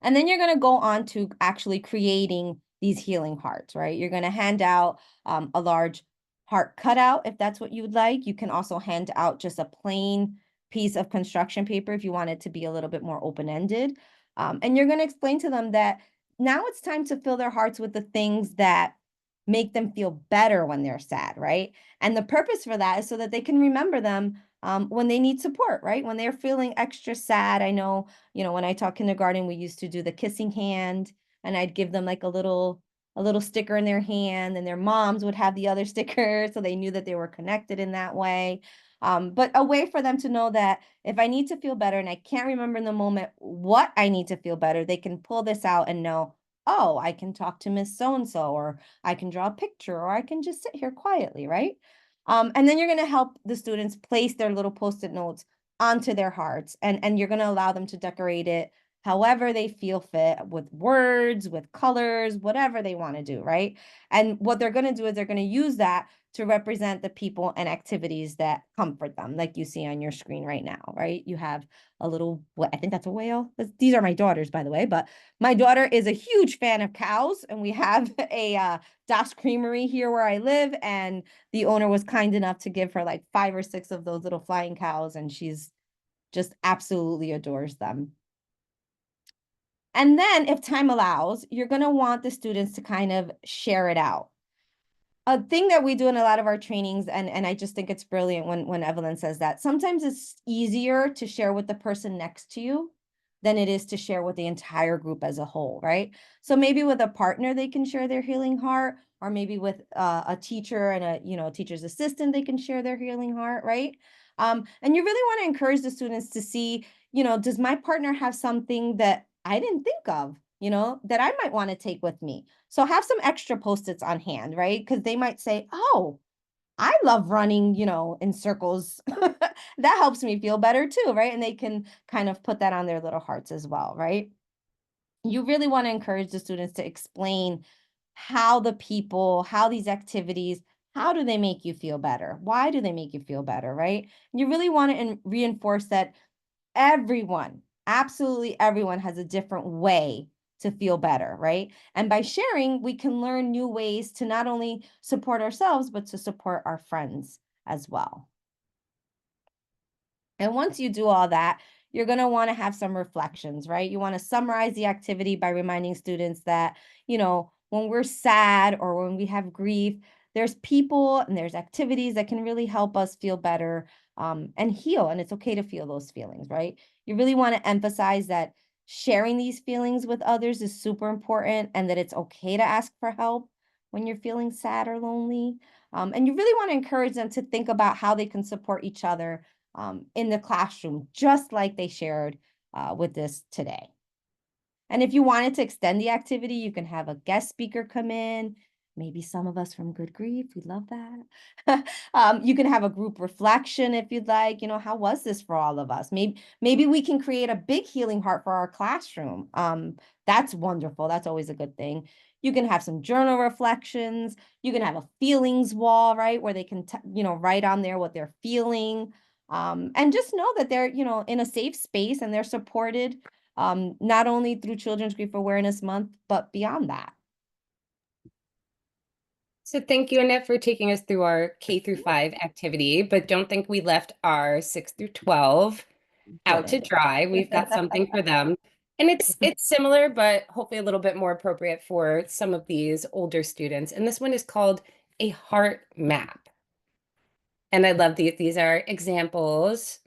And then you're going to go on to actually creating these healing hearts, right? You're going to hand out a large heart cutout if that's what you would like. You can also hand out just a plain piece of construction paper if you want it to be a little bit more open-ended. And you're going to explain to them that now it's time to fill their hearts with the things that make them feel better when they're sad, right? And the purpose for that is so that they can remember them when they need support, right? When they're feeling extra sad. I know, when I taught kindergarten, we used to do the kissing hand, and I'd give them like a little sticker in their hand, and their moms would have the other sticker, so they knew that they were connected in that way. But a way for them to know that if I need to feel better and I can't remember in the moment what I need to feel better, they can pull this out and know, oh, I can talk to Miss So-and-so, or I can draw a picture, or I can just sit here quietly, right? And then you're going to help the students place their little post-it notes onto their hearts, and you're going to allow them to decorate it however they feel fit, with words, with colors, whatever they want to do, right? And what they're going to do is they're going to use that to represent the people and activities that comfort them, like you see on your screen right now, right? You have a little, what, I think that's a whale. These are my daughters, by the way, but my daughter is a huge fan of cows, and we have a Das Creamery here where I live, and the owner was kind enough to give her like 5 or 6 of those little flying cows, and she's just absolutely adores them. And then if time allows, you're going to want the students to kind of share it out. A thing that we do in a lot of our trainings, and I just think it's brilliant when Evelyn says that, sometimes it's easier to share with the person next to you than it is to share with the entire group as a whole, right? So maybe with a partner, they can share their healing heart, or maybe with a teacher and a teacher's assistant, they can share their healing heart, right? And you really want to encourage the students to see, does my partner have something that I didn't think of, that I might want to take with me? So have some extra post-its on hand, right? Because they might say, oh, I love running, in circles. That helps me feel better too, right? And they can kind of put that on their little hearts as well, right? You really want to encourage the students to explain how these activities, how do they make you feel better? Why do they make you feel better, right? You really want to reinforce that everyone, absolutely everyone, has a different way to feel better, right? And by sharing, we can learn new ways to not only support ourselves, but to support our friends as well. And once you do all that, you're going to want to have some reflections, right? You want to summarize the activity by reminding students that, when we're sad or when we have grief, there's people and there's activities that can really help us feel better, and heal. And it's okay to feel those feelings, right? You really want to emphasize that sharing these feelings with others is super important, and that it's okay to ask for help when you're feeling sad or lonely. And you really want to encourage them to think about how they can support each other in the classroom, just like they shared with this today. And if you wanted to extend the activity, you can have a guest speaker come in, maybe some of us from Good Grief. We'd love that. You can have a group reflection if you'd like. How was this for all of us? Maybe we can create a big healing heart for our classroom. That's wonderful. That's always a good thing. You can have some journal reflections. You can have a feelings wall, right, where they can write on there what they're feeling. And just know that they're in a safe space, and they're supported, not only through Children's Grief Awareness Month, but beyond that. So thank you, Annette, for taking us through our K-5 activity, but don't think we left our 6 through 12 out to Didn't. dry. We've got something for them. And it's similar, but hopefully a little bit more appropriate for some of these older students. And this one is called a heart map. And I love these. These are examples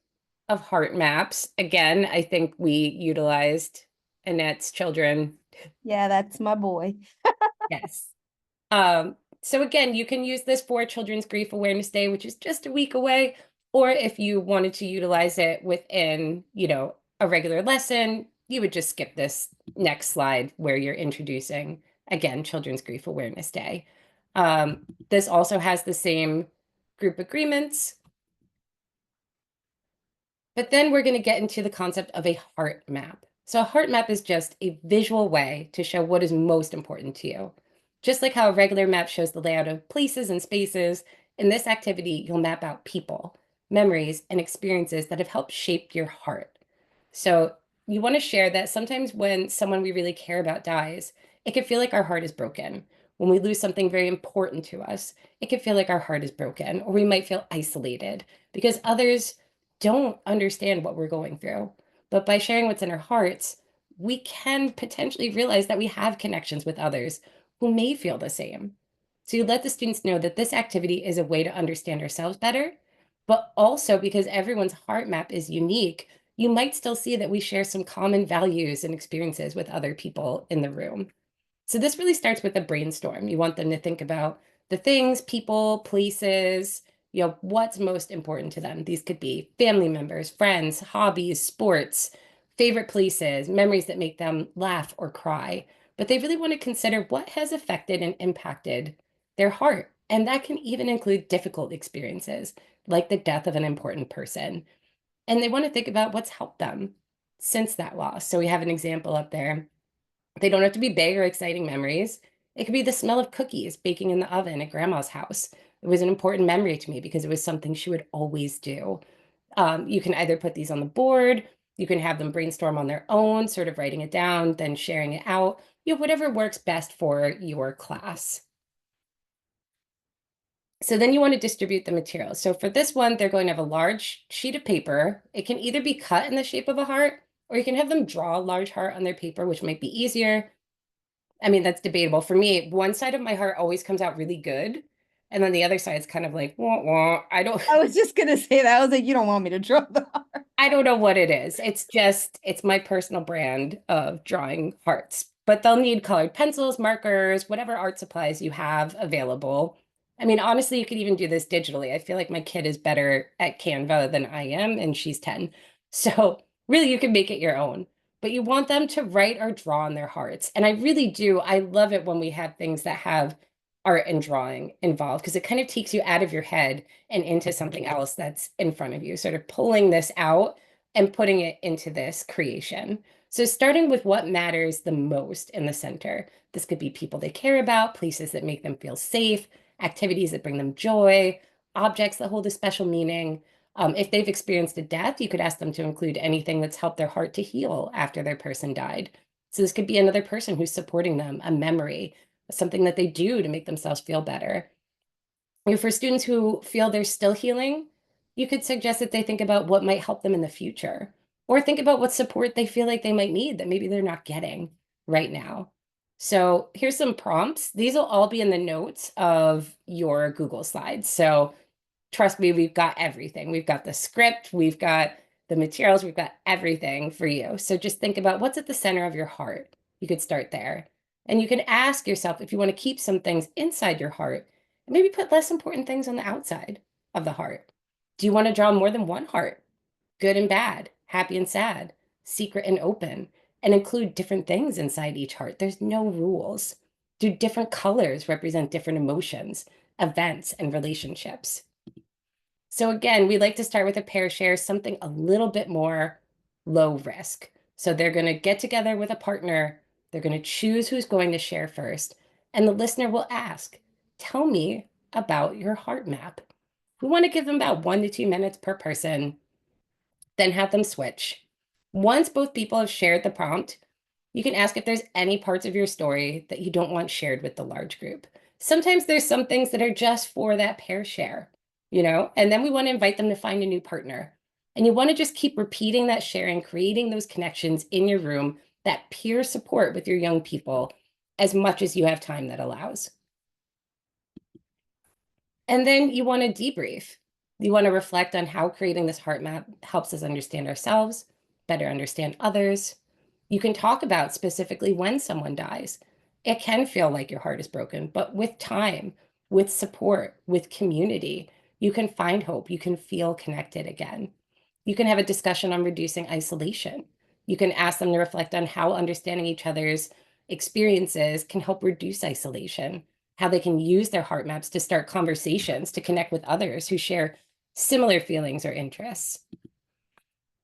of heart maps. Again, I think we utilized Annette's children. Yeah, that's my boy. Yes. So again, you can use this for Children's Grief Awareness Day, which is just a week away, or if you wanted to utilize it within, a regular lesson, you would just skip this next slide where you're introducing, again, Children's Grief Awareness Day. This also has the same group agreements. But then we're going to get into the concept of a heart map. So a heart map is just a visual way to show what is most important to you. Just like how a regular map shows the layout of places and spaces, in this activity, you'll map out people, memories, and experiences that have helped shape your heart. So you want to share that sometimes when someone we really care about dies, it can feel like our heart is broken. When we lose something very important to us, it can feel like our heart is broken, or we might feel isolated because others don't understand what we're going through. But by sharing what's in our hearts, we can potentially realize that we have connections with others who may feel the same. So you let the students know that this activity is a way to understand ourselves better, but also because everyone's heart map is unique, you might still see that we share some common values and experiences with other people in the room. So this really starts with a brainstorm. You want them to think about the things, people, places, what's most important to them. These could be family members, friends, hobbies, sports, favorite places, memories that make them laugh or cry. But they really want to consider what has affected and impacted their heart. And that can even include difficult experiences, like the death of an important person. And they want to think about what's helped them since that loss. So we have an example up there. They don't have to be big or exciting memories. It could be the smell of cookies baking in the oven at grandma's house. It was an important memory to me because it was something she would always do. You can either put these on the board, you can have them brainstorm on their own, sort of writing it down, then sharing it out, whatever works best for your class. So then you want to distribute the materials. So for this one, they're going to have a large sheet of paper. It can either be cut in the shape of a heart, or you can have them draw a large heart on their paper, which might be easier. I mean, that's debatable. For me, one side of my heart always comes out really good. And then the other side's kind of like, wah, wah. I was just gonna say that. I was like, you don't want me to draw the heart. I don't know what it is. It's my personal brand of drawing hearts. But they'll need colored pencils, markers, whatever art supplies you have available. I mean, honestly, you could even do this digitally. I feel like my kid is better at Canva than I am, and she's 10. So really, you can make it your own. But you want them to write or draw on their hearts. And I really do. I love it when we have things that have art and drawing involved because it kind of takes you out of your head and into something else that's in front of you, sort of pulling this out and putting it into this creation. So starting with what matters the most in the center. This could be people they care about, places that make them feel safe, activities that bring them joy, objects that hold a special meaning. If they've experienced a death, you could ask them to include anything that's helped their heart to heal after their person died. So this could be another person who's supporting them, a memory, something that they do to make themselves feel better. For students who feel they're still healing, you could suggest that they think about what might help them in the future, or think about what support they feel like they might need that maybe they're not getting right now. So here's some prompts. These will all be in the notes of your Google Slides. So trust me, we've got everything. We've got the script, we've got the materials, we've got everything for you. So just think about what's at the center of your heart. You could start there. And you can ask yourself if you want to keep some things inside your heart, and maybe put less important things on the outside of the heart. Do you want to draw more than one heart? Good and bad, happy and sad, secret and open, and include different things inside each heart. There's no rules. Do different colors represent different emotions, events, and relationships? So again, we like to start with a pair share, something a little bit more low risk. So they're going to get together with a partner. They're going to choose who's going to share first. And the listener will ask, tell me about your heart map. We want to give them about 1 to 2 minutes per person, then have them switch. Once both people have shared the prompt, you can ask if there's any parts of your story that you don't want shared with the large group. Sometimes there's some things that are just for that pair share, and then we want to invite them to find a new partner. And you want to just keep repeating that sharing, creating those connections in your room, that peer support with your young people as much as you have time that allows. And then you want to debrief. You want to reflect on how creating this heart map helps us understand ourselves, better understand others. You can talk about specifically when someone dies. It can feel like your heart is broken, but with time, with support, with community, you can find hope. You can feel connected again. You can have a discussion on reducing isolation. You can ask them to reflect on how understanding each other's experiences can help reduce isolation, how they can use their heart maps to start conversations to connect with others who share similar feelings or interests.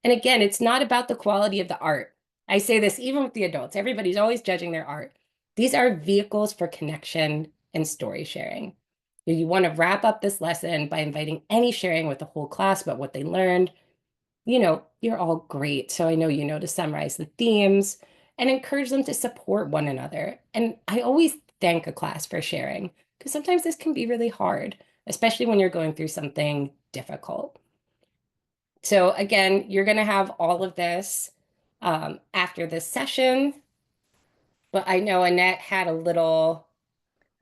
And again, it's not about the quality of the art. I say this even with the adults. Everybody's always judging their art. These are vehicles for connection and story sharing. You want to wrap up this lesson by inviting any sharing with the whole class about what they learned. You're all great. So I know you know to summarize the themes and encourage them to support one another. And I always thank a class for sharing because sometimes this can be really hard, especially when you're going through something difficult. So again, you're going to have all of this after this session, but I know Annette had a little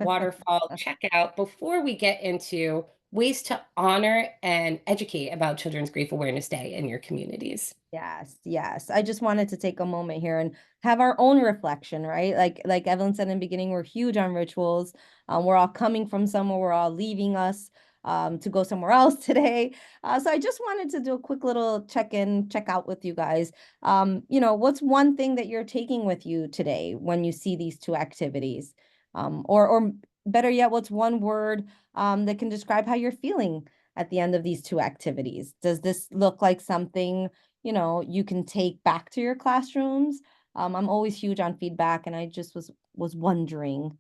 waterfall checkout before we get into ways to honor and educate about Children's Grief Awareness Day in your communities. Yes, yes. I just wanted to take a moment here and have our own reflection, right? Like Evelyn said in the beginning, we're huge on rituals. We're all coming from somewhere, we're all leaving us. to go somewhere else today. So I just wanted to do a quick little check-in, check out with you guys. What's one thing that you're taking with you today when you see these two activities? Or better yet, what's one word that can describe how you're feeling at the end of these two activities? Does this look like something, you can take back to your classrooms? I'm always huge on feedback, and I just was wondering.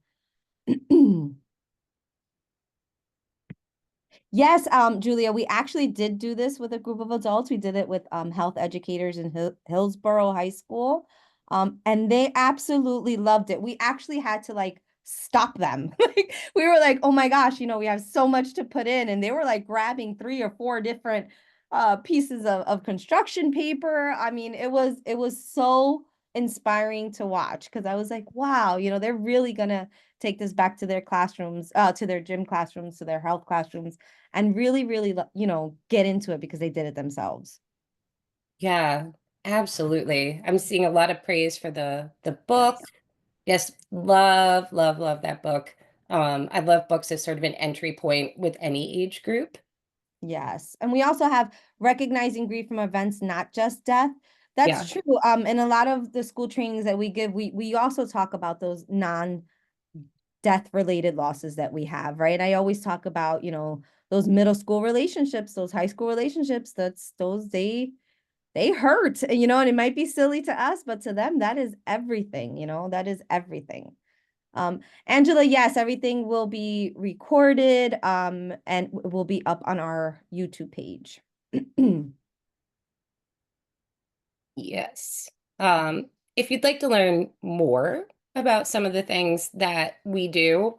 Yes, Julia, we actually did do this with a group of adults. We did it with health educators in Hillsborough High School. And they absolutely loved it. We actually had to like stop them. Like we were like, oh my gosh, we have so much to put in. And they were like grabbing 3 or 4 different pieces of construction paper. I mean, it was so inspiring to watch because I was like, wow, they're really gonna take this back to their classrooms, to their gym classrooms, to their health classrooms, and really, really, get into it because they did it themselves. Yeah, absolutely. I'm seeing a lot of praise for the book. Yes. Yes, love, love, love that book. I love books as sort of an entry point with any age group. Yes. And we also have recognizing grief from events, not just death. Yeah. That's true. In a lot of the school trainings that we give, we also talk about those non-death related losses that we have, right? I always talk about, those middle school relationships, those high school relationships, they hurt, and it might be silly to us, but to them, that is everything, that is everything. Angela, yes, everything will be recorded, and will be up on our YouTube page. Yes. If you'd like to learn more about some of the things that we do,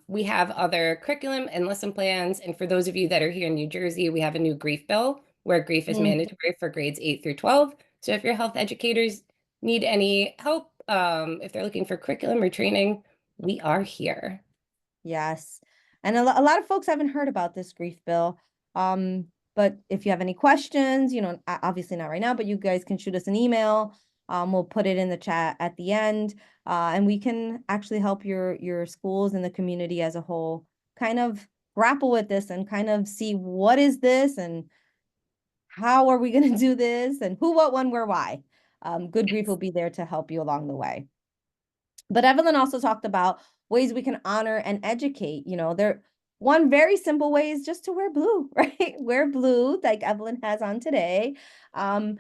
we have other curriculum and lesson plans. And for those of you that are here in New Jersey, we have a new grief bill where grief is Mm. mandatory for grades 8 through 12. So if your health educators need any help, if they're looking for curriculum or training, we are here. Yes. And a lot of folks haven't heard about this grief bill. But if you have any questions, obviously not right now, but you guys can shoot us an email. We'll put it in the chat at the end. And we can actually help your schools and the community as a whole kind of grapple with this and kind of see what is this and how are we going to do this and who, what, when, where, why. Good Grief will be there to help you along the way. But Evelyn also talked about ways we can honor and educate. One very simple way is just to wear blue, right? Wear blue like Evelyn has on today. And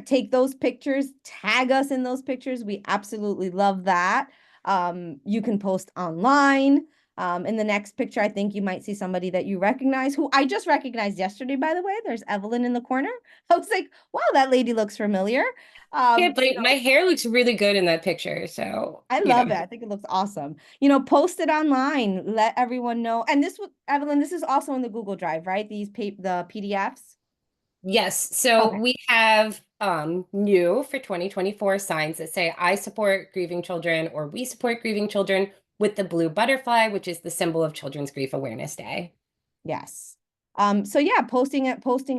take those pictures, tag us in those pictures. We absolutely love that. You can post online. In the next picture, I think you might see somebody that you recognize, who I just recognized yesterday, by the way. There's Evelyn in the corner. I was like, wow, that lady looks familiar. Yeah, You but my hair looks really good in that picture. So, I love it. I think it looks awesome. Post it online, let everyone know. And Evelyn, this is also in the Google Drive, right? The PDFs. yes. So Okay. we have new for 2024 signs that say I support grieving children or we support grieving children with the blue butterfly, which is the symbol of Children's Grief Awareness Day. Yes. So yeah, posting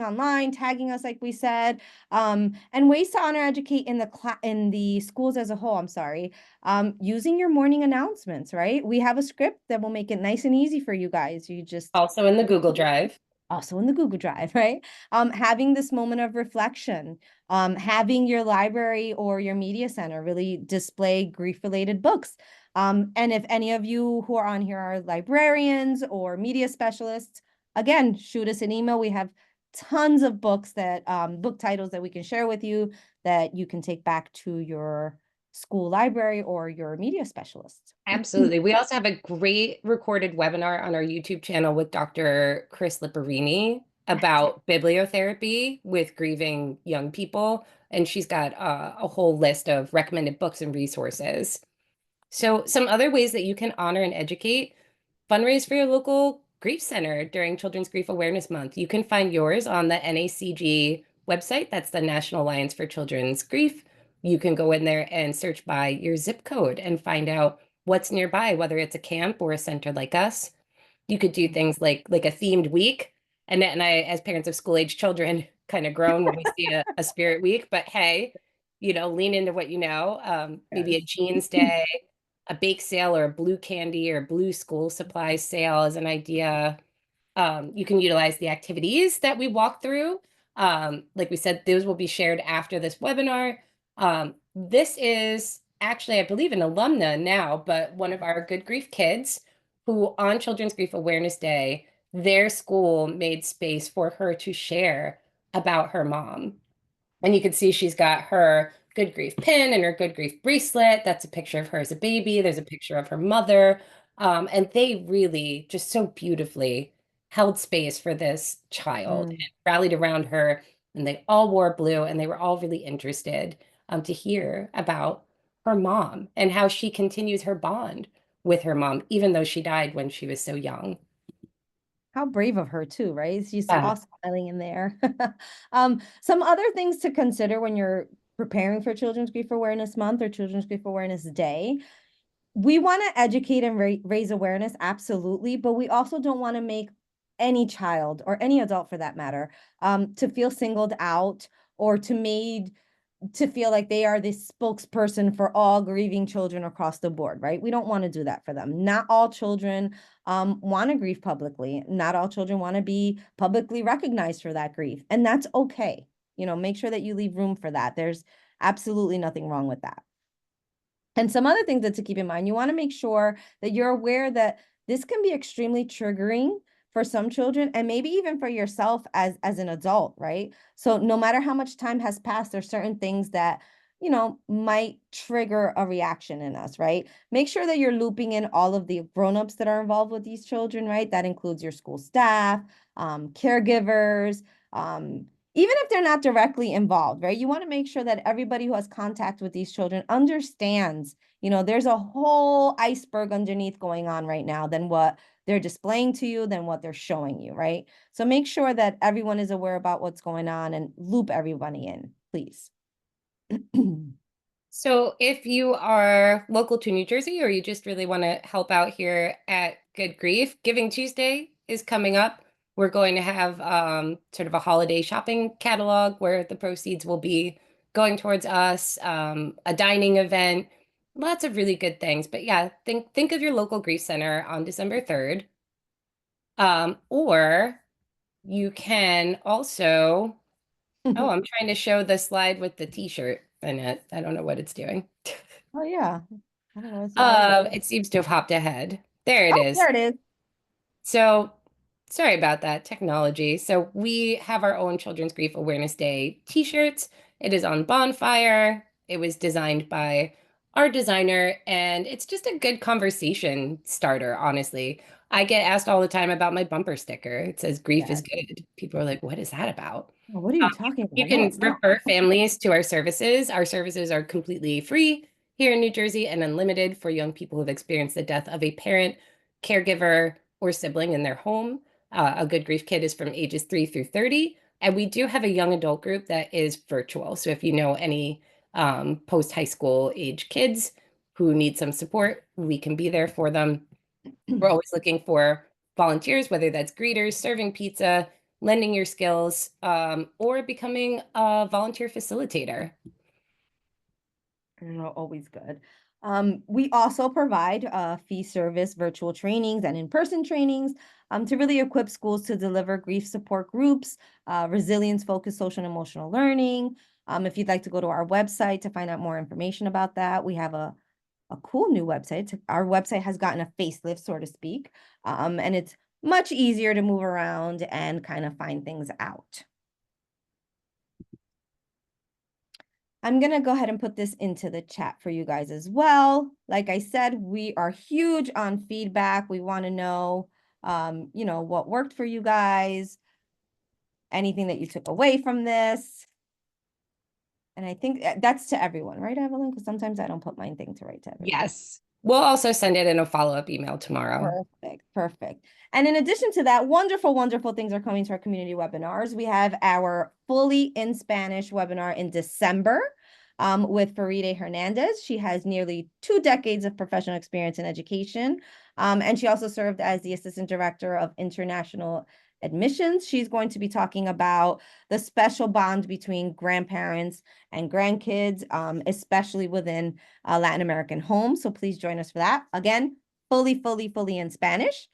online, tagging us like we said, and ways to honor educate in the schools as a whole, I'm sorry. Using your morning announcements, right? We have a script that will make it nice and easy for you guys. You just Also in the Google Drive. also in the Google Drive, right? Having this moment of reflection, having your library or your media center really display grief-related books. And if any of you who are on here are librarians or media specialists, again, shoot us an email. We have tons of books book titles that we can share with you that you can take back to your school library or your media specialist. Absolutely. We also have a great recorded webinar on our YouTube channel with Dr. Chris Lipperini about bibliotherapy with grieving young people. And she's got a whole list of recommended books and resources. So, some other ways that you can honor and educate: fundraise for your local grief center during Children's Grief Awareness Month. You can find yours on the NACG website. That's the National Alliance for Children's Grief. You can go in there and search by your zip code and find out what's nearby, whether it's a camp or a center like us. You could do things like a themed week. And I, as parents of school age children, kind of groan when we see a spirit week, but hey, lean into what you know. Maybe a Yes. jeans day, a bake sale, or a blue candy or blue school supplies sale as an idea. You can utilize the activities that we walk through. Like we said, those will be shared after this webinar. This is actually, I believe, an alumna now, but one of our Good Grief kids who on Children's Grief Awareness Day, their school made space for her to share about her mom. And you can see she's got her Good Grief pin and her Good Grief bracelet. That's a picture of her as a baby. There's a picture of her mother. And they really just so beautifully held space for this child and Mm. rallied around her. And they all wore blue and they were all really interested to hear about her mom and how she continues her bond with her mom, even though she died when she was so young. How brave of her too, right? She's Yeah. all smiling in there. Some other things to consider when you're preparing for Children's Grief Awareness Month or Children's Grief Awareness Day. We want to educate and raise awareness, absolutely, but we also don't want to make any child or any adult for that matter to feel singled out or to feel like they are the spokesperson for all grieving children across the board, right? We don't want to do that for them. Not all children want to grieve publicly. Not all children want to be publicly recognized for that grief, and that's okay. Make sure that you leave room for that. There's absolutely nothing wrong with that. And some other things that to keep in mind, you want to make sure that you're aware that this can be extremely triggering for some children and maybe even for yourself as an adult, right? So no matter how much time has passed, there's certain things that, might trigger a reaction in us, right? Make sure that you're looping in all of the grown-ups that are involved with these children, right? That includes your school staff, caregivers, even if they're not directly involved, right? You want to make sure that everybody who has contact with these children understands, there's a whole iceberg underneath going on right now than what they're displaying to you, than what they're showing you, right? So make sure that everyone is aware about what's going on and loop everybody in, please. So if you are local to New Jersey or you just really want to help out here at Good Grief, Giving Tuesday is coming up. We're going to have sort of a holiday shopping catalog where the proceeds will be going towards us, a dining event, lots of really good things. But yeah, think of your local grief center on December 3rd. Or you can also, oh, I'm trying to show the slide with the t-shirt in it. I don't know what it's doing. Oh yeah. I don't know. Why is it? It seems to have hopped ahead. There it Oh, is. there it is. So sorry about that technology. So we have our own Children's Grief Awareness Day t-shirts. It is on Bonfire. It was designed by our designer, and it's just a good conversation starter, honestly. I get asked all the time about my bumper sticker. It says grief is Yeah. good. People are like, what is that about? Oh, what are you talking You about? No, can it's not. refer families to our services. Our services are completely free here in New Jersey and unlimited for young people who've experienced the death of a parent, caregiver, or sibling in their home. A Good Grief Kit is from ages 3 through 30. And we do have a young adult group that is virtual. So if you know any post-high school age kids who need some support, we can be there for them. We're always looking for volunteers, whether that's greeters, serving pizza, lending your skills, or becoming a volunteer facilitator. Always good. We also provide fee service virtual trainings and in-person trainings to really equip schools to deliver grief support groups, resilience-focused social and emotional learning. If you'd like to go to our website to find out more information about that, we have a cool new website. Our website has gotten a facelift, so to speak, and it's much easier to move around and kind of find things out. I'm going to go ahead and put this into the chat for you guys as well. Like I said, we are huge on feedback. We want to know, what worked for you guys, anything that you took away from this. And I think that's to everyone, right, Evelyn? Because sometimes I don't put my thing to write to everyone. Yes. We'll also send it in a follow-up email tomorrow. Perfect, perfect. And in addition to that, wonderful, wonderful things are coming to our community webinars. We have our fully in Spanish webinar in December with Faride Hernandez. She has nearly 2 decades of professional experience in education. And she also served as the Assistant Director of International Admissions. She's going to be talking about the special bond between grandparents and grandkids, especially within Latin American homes. So please join us for that. Again, fully in Spanish.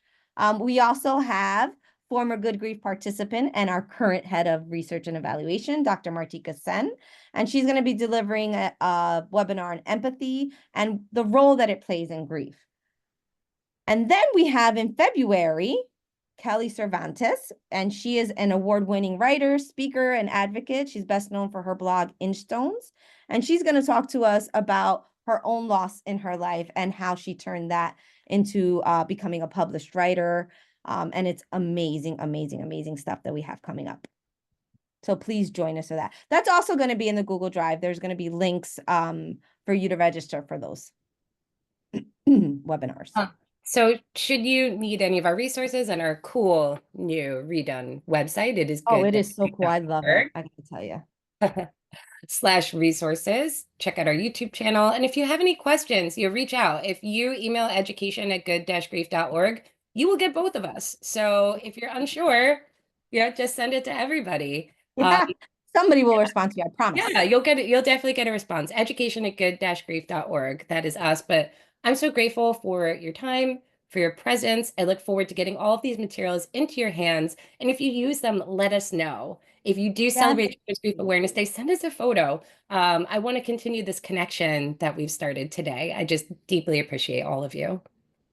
We also have former Good Grief participant and our current head of research and evaluation, Dr. Martika Sen. And she's going to be delivering a webinar on empathy and the role that it plays in grief. And then we have in February, Kelly Cervantes, and she is an award-winning writer, speaker, and advocate. She's best known for her blog, Inchstones. And she's going to talk to us about her own loss in her life and how she turned that into becoming a published writer. And it's amazing, amazing, amazing stuff that we have coming up. So please join us for that. That's also going to be in the Google Drive. There's going to be links for you to register for those webinars. So should you need any of our resources and our cool new redone website, it is Oh, good. it is so cool. I love it. I can tell you. /resources. Check out our YouTube channel. And if you have any questions, you reach out. If you email education@good-grief.org, you will get both of us. So if you're unsure, just send it to everybody. Yeah, somebody will respond to you, I promise. Yeah, you'll definitely get a response. Education@good-grief.org. That is us. But I'm so grateful for your time, for your presence. I look forward to getting all of these materials into your hands. And if you use them, let us know. If you do celebrate Children's Grief Awareness Day, send us a photo. I want to continue this connection that we've started today. I just deeply appreciate all of you.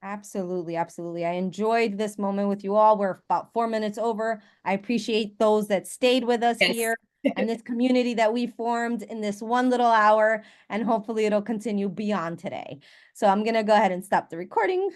Absolutely, absolutely. I enjoyed this moment with you all. We're about 4 minutes over. I appreciate those that stayed with us here and this community that we formed in this one little hour, and hopefully it'll continue beyond today. So I'm going to go ahead and stop the recording.